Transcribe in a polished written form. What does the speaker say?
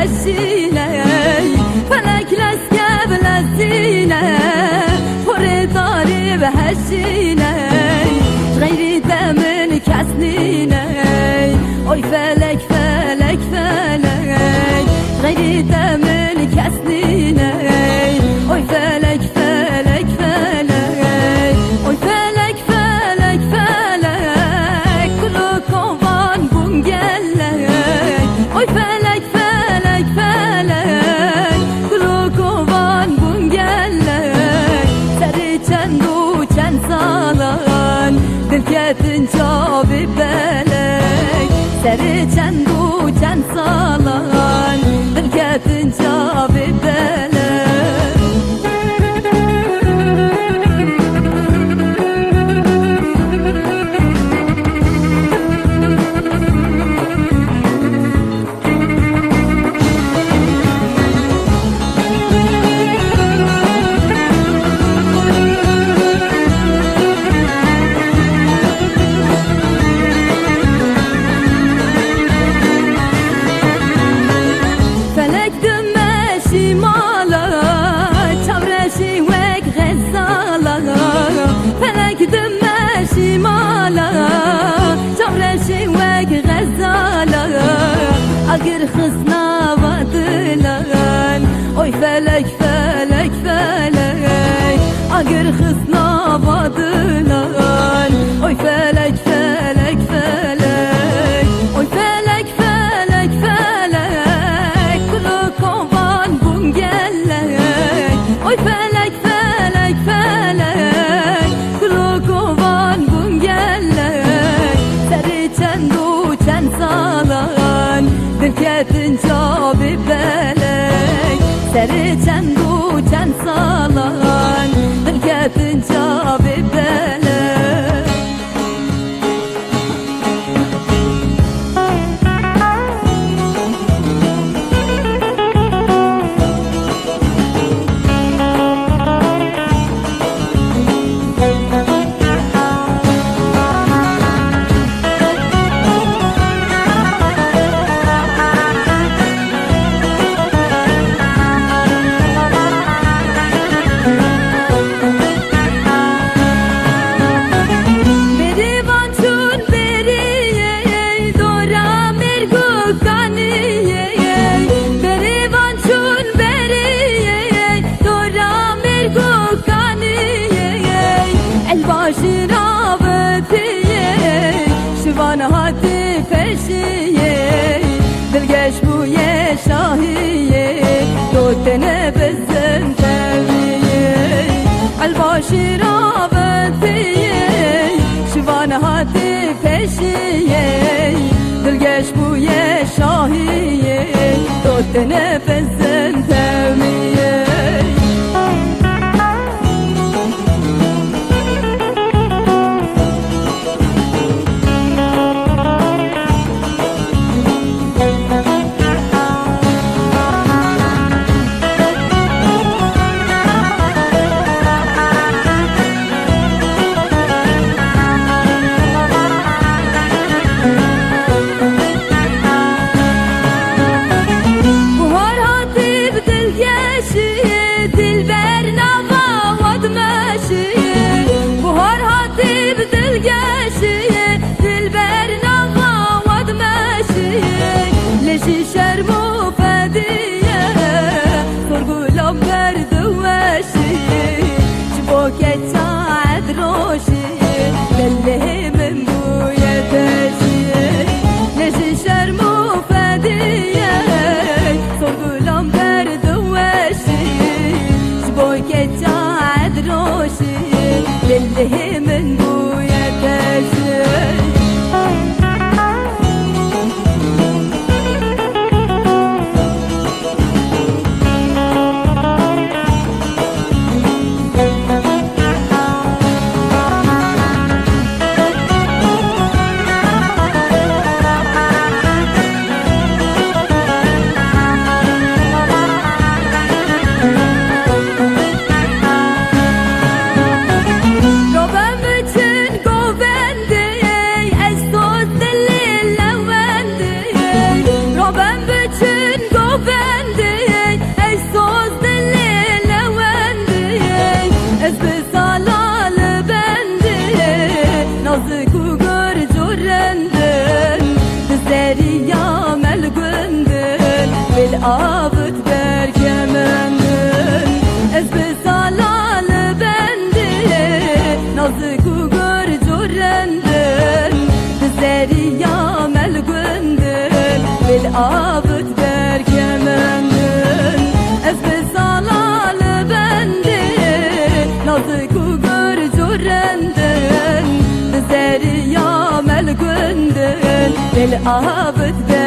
هشينه فلك لسكب لسينه فوري داري بهشينه غيري دمن كسنينه oy felek felek felek غيري دمن كسنينه oy felek felek felek oy felek felek felek kulu kovan bungelek oy felek felek felek kulu kovan bungelek seri çendu çen salan dilketin çabi belek seri çendu çen salan dilketin çabi belek Agir xısna vadılan oy felek felek felek agir xısna vadılan oy felek felek felek oy felek felek felek kulu kovan bungelek oy felek felek felek kulu kovan bungelek seri çendu çen salan dilketin çabi belek seri çendu çen salan dilketin çabi belek بالعابد بركمندن از بسالال بنده نازکو گر جرندن بزری یامل گندن بالعابد برکمندن از بسالال بنده نازکو گر جرندن بزری یامل گندن بالعابد